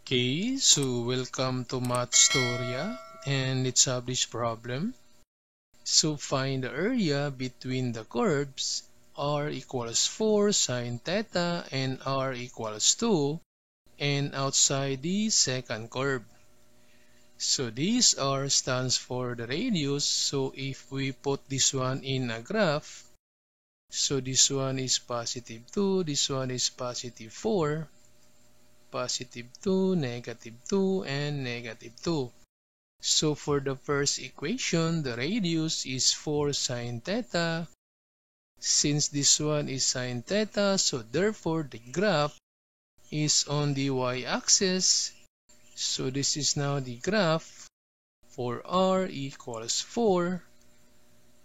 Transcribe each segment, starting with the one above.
Okay, so welcome to Mathstoria, and let's have this problem. So find the area between the curves r equals 4 sine theta and r equals 2 and outside the second curve. So this r stands for the radius, so if we put this one in a graph, so this one is positive 2, this one is positive 4, positive 2, negative 2, and negative 2. So for the first equation, the radius is 4 sine theta. Since this one is sine theta, so therefore the graph is on the y-axis. So this is now the graph for r equals 4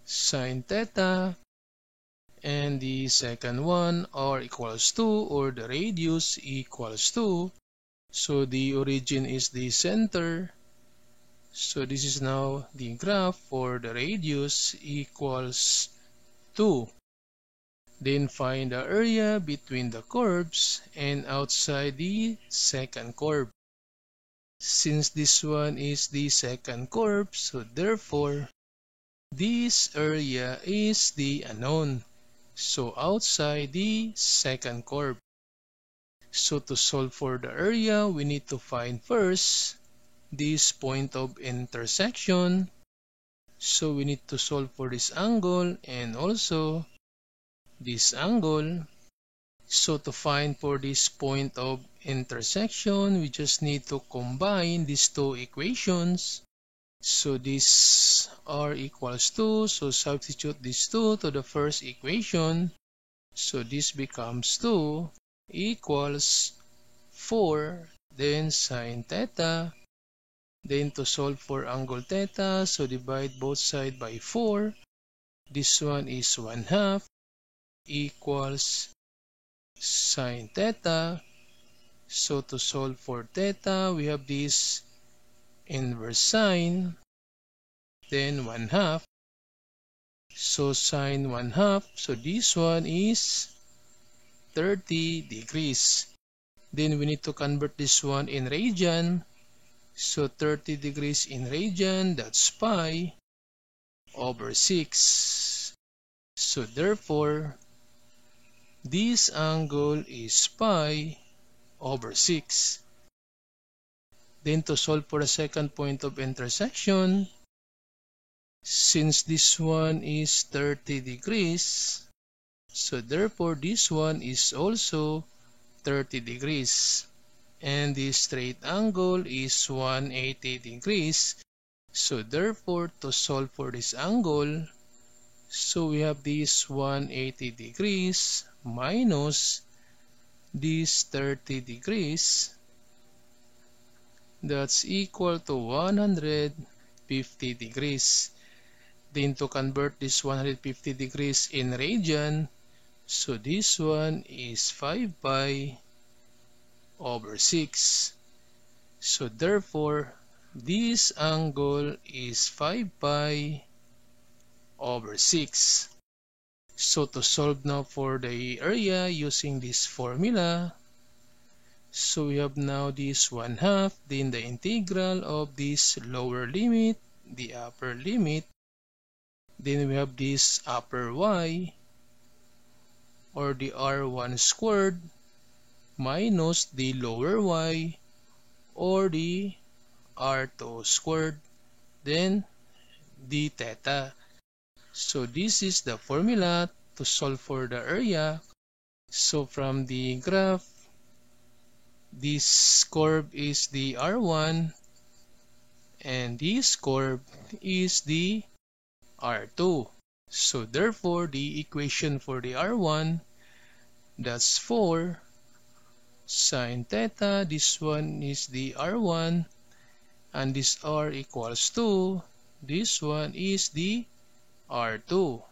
sine theta. And the second one, r equals 2, or the radius equals 2. So the origin is the center. So this is now the graph for the radius equals 2. Then find the area between the curves and outside the second curve. Since this one is the second curve, so therefore this area is the unknown. So outside the second curve. So to solve for the area, we need to find first this point of intersection. So we need to solve for this angle and also this angle. So to find for this point of intersection, we just need to combine these two equations. So this r equals 2, so substitute these 2 to the first equation. So this becomes 2 equals 4, then sine theta. Then to solve for angle theta, so divide both sides by 4. This one is 1/2 equals sine theta. So to solve for theta, we have this inverse sine, then 1/2. So sine 1/2, so this one is 30 degrees. Then we need to convert this one in radian. So 30 degrees in radian, that's pi over 6. So therefore, this angle is pi over 6. Then to solve for the second point of intersection, since this one is 30 degrees, so therefore this one is also 30 degrees. And the straight angle is 180 degrees. So therefore, to solve for this angle, so we have this 180 degrees minus this 30 degrees. That's equal to 150 degrees. Then to convert this 150 degrees in radian, so this one is 5 pi over 6. So therefore, this angle is 5 pi over 6. So to solve now for the area using this formula, so we have now this 1/2, then the integral of this lower limit, the upper limit, then we have this upper y, or the r1 squared, minus the lower y, or the r2 squared, then d theta. So this is the formula to solve for the area. So from the graph, this curve is the r1 and this curve is the r2. So therefore, the equation for the r1, that's 4 sine theta. This one is the r1 and this r equals 2. This one is the r2.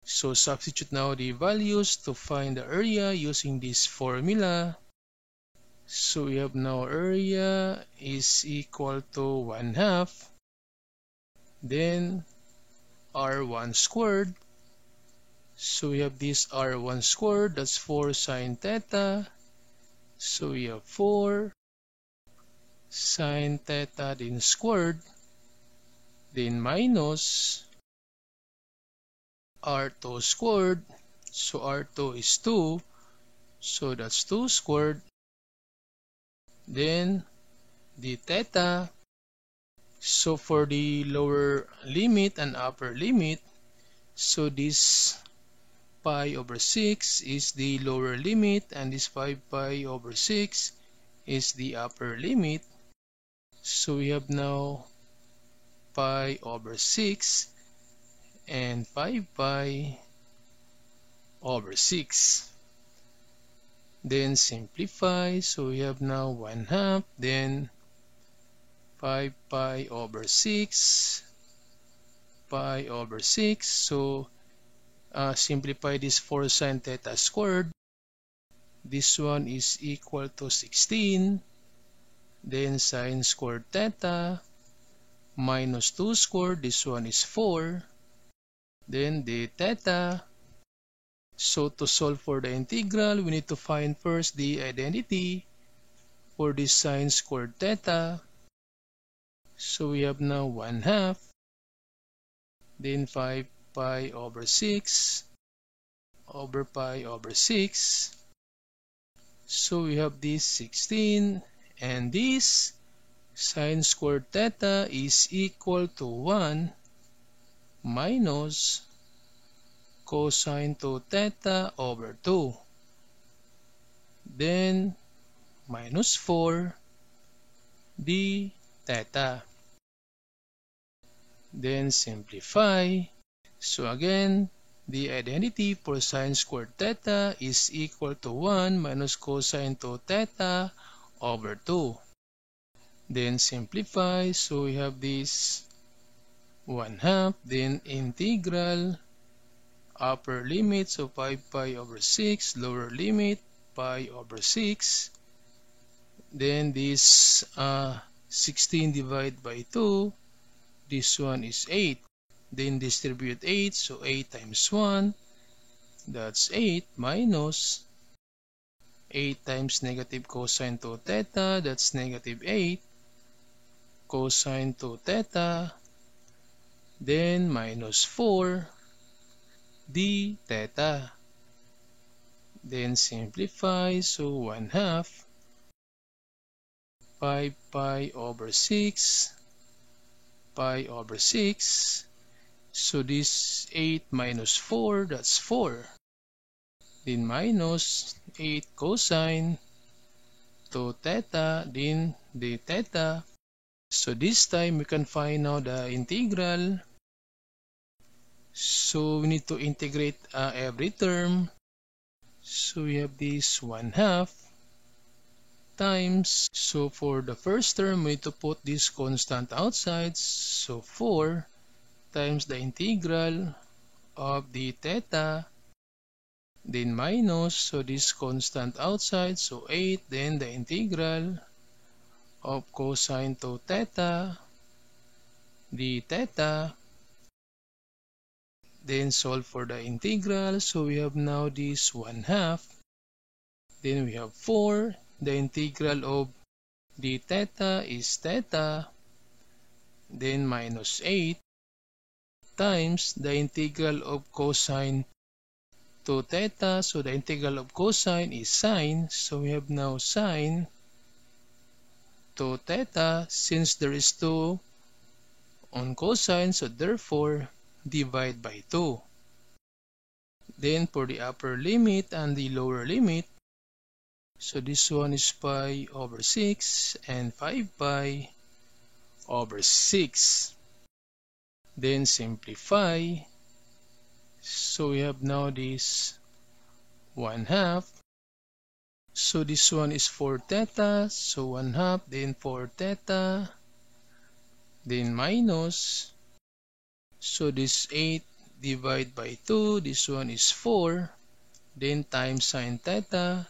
So substitute now the values to find the area using this formula. So we have now area is equal to 1/2, then r1 squared. So we have this r1 squared, that's 4 sine theta. So we have 4 sine theta, then squared, then minus R2 squared. So R2 is 2, so that's 2 squared. Then the theta. So for the lower limit and upper limit, so this pi over 6 is the lower limit and this 5 pi over 6 is the upper limit. So we have now pi over 6 and 5 pi over 6. Then simplify, so we have now 1/2, then 5 pi over 6, pi over 6. So simplify this for sine theta squared. This one is equal to 16. Then sine squared theta minus 2 squared. This one is 4. Then the theta. So to solve for the integral, we need to find first the identity for this sine squared theta. So we have now 1/2, then 5 pi over 6 over pi over 6. So we have this 16, and this sine squared theta is equal to 1 minus cosine 2 theta over 2. Then minus 4 d theta. Then simplify. So again, the identity for sine squared theta is equal to 1 minus cosine 2 theta over 2. Then simplify. So we have this 1/2, then integral upper limit, so 5 pi over 6, lower limit pi over 6. Then this 16 divided by 2, this one is 8. Then distribute 8, so 8 times 1, that's 8 minus 8 times negative cosine 2 theta, that's negative 8 cosine 2 theta, then minus 4 d theta. Then simplify, so 1/2 5 pi over 6 pi over 6. So this 8 minus 4, that's 4. Then minus 8 cosine 2 theta, then the theta. So this time we can find now the integral. So we need to integrate every term. So we have this 1/2 times. So for the first term, we need to put this constant outside. So 4 times the integral of the theta, then minus, so this constant outside, so 8, then the integral of cosine 2 theta, the theta, then solve for the integral. So we have now this 1/2, then we have 4, the integral of the theta is theta, then minus 8 times the integral of cosine 2 theta, so the integral of cosine is sine, so we have now sine 2 theta, since there is 2 on cosine, so therefore divide by 2. Then for the upper limit and the lower limit, so this one is pi over 6 and 5 pi over 6. Then simplify. So we have now this 1/2. So this one is 4 theta. So 1/2, then 4 theta. Then minus. So this 8 divided by 2. This one is 4. Then times sine theta.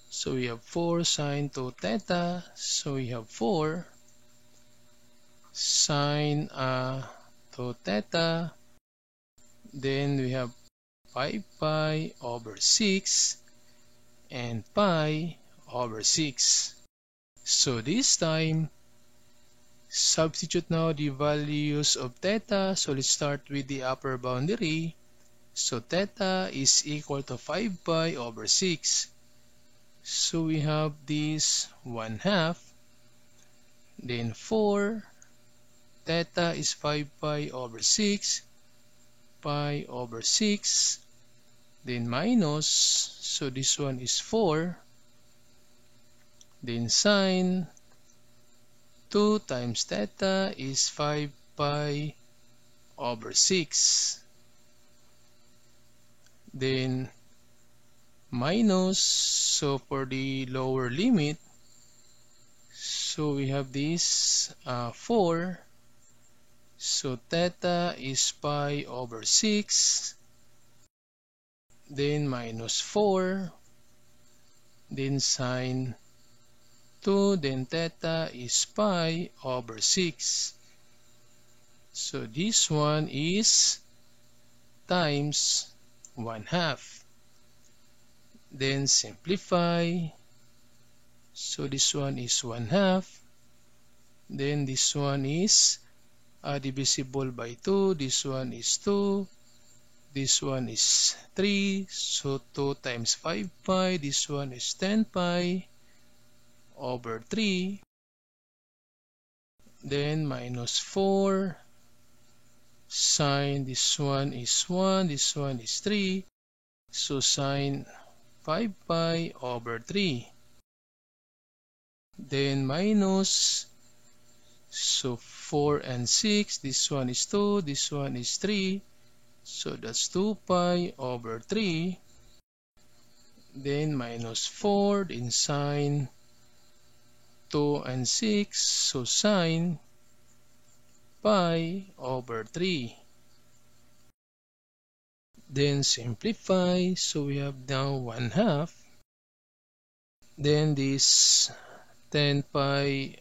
So we have 4 sine 2 theta. So we have 4 sine 2 theta. Then we have 5 pi over 6 and pi over 6. So this time, substitute now the values of theta. So let's start with the upper boundary. So theta is equal to 5 pi over 6. So we have this 1/2. Then 4. Theta is 5 pi over 6. Pi over 6. Then minus. So this one is 4. Then sine 2 times theta is 5 pi over 6. Then minus, so for the lower limit, so we have this 4. So theta is pi over 6. Then minus 4. Then sine 2. Then theta is pi over 6. So this one is times 1/2. Then simplify. So this one is 1/2. Then this one is divisible by 2. This one is 2. This one is 3. So 2 times 5 pi. This one is 10 pi over 3. Then minus 4. Sine, this one is 1. This one is 3. So sine 5 pi over 3. Then minus, so 4 and 6. This one is 2. This one is 3. So that's 2 pi over 3. Then minus 4. Then sine 2 and 6. So sine pi over 3. Then simplify. So we have now 1/2. Then this 10 pi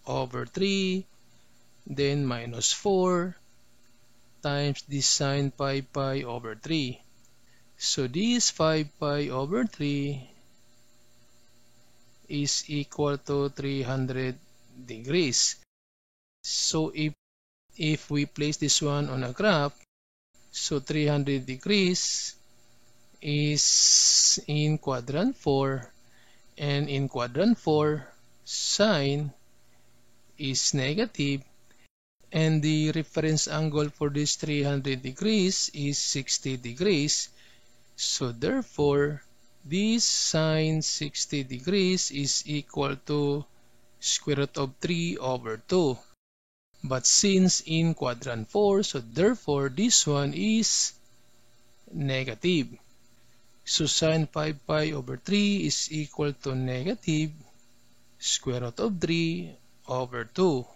over 3. Then minus 4 times this sine pi over 3. So this 5 pi over 3 is equal to 300 degrees. So if we place this one on a graph, so 300 degrees is in quadrant 4, and in quadrant 4 sine is negative, and the reference angle for this 300 degrees is 60 degrees. So therefore, this sine 60 degrees is equal to square root of 3 over 2. But since in quadrant 4, so therefore this one is negative. So sine 5 pi over 3 is equal to negative square root of 3 over 2.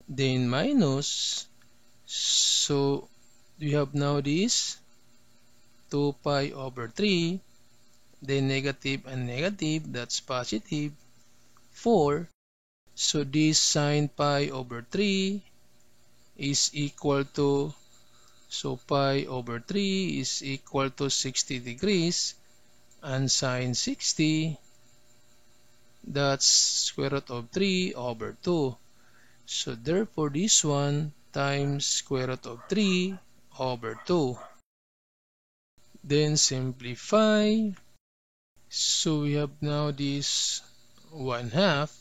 Then minus, so we have now this 2 pi over 3. Then negative and negative, that's positive 4. So this sine pi over 3 is equal to, so pi over 3 is equal to 60 degrees, and sine 60, that's square root of 3 over 2. So therefore this one times square root of 3 over 2. Then simplify. So we have now this 1/2.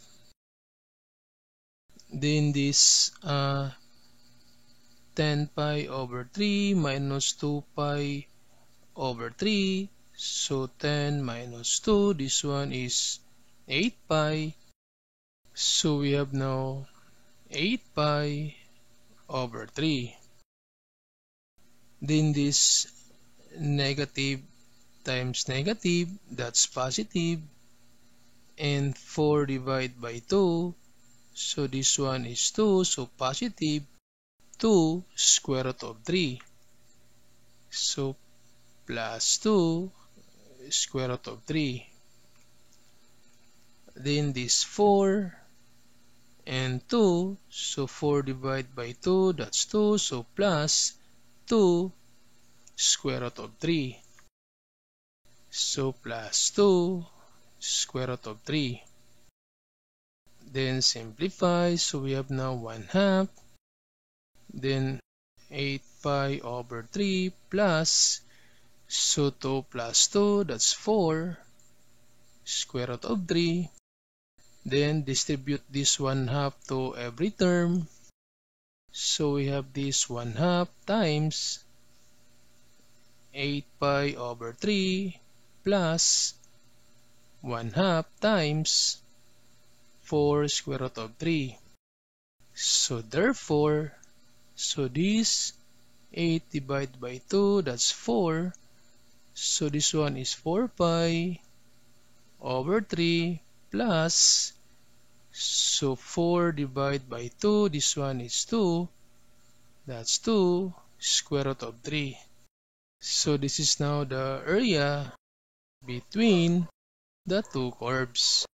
Then this 10 pi over 3 minus 2 pi over 3. So 10 minus 2, this one is 8 pi. So we have now 8 pi over 3. Then this negative times negative, that's positive. And 4 divided by 2. So this one is 2, so positive 2 square root of 3. So plus 2 square root of 3. Then this 4 and 2, so 4 divided by 2, that's 2, so plus 2 square root of 3. So plus 2 square root of 3. Then simplify, so we have now 1/2. Then 8 pi over 3 plus, so 2 plus 2, that's 4, square root of 3. Then distribute this 1/2 to every term. So we have this 1/2 times 8 pi over 3 plus 1/2 times 4 square root of 3. So therefore, this 8 divided by 2, that's 4. So this one is 4 pi over 3 plus, so 4 divided by 2, this one is 2. That's 2 square root of 3. So this is now the area between the two curves.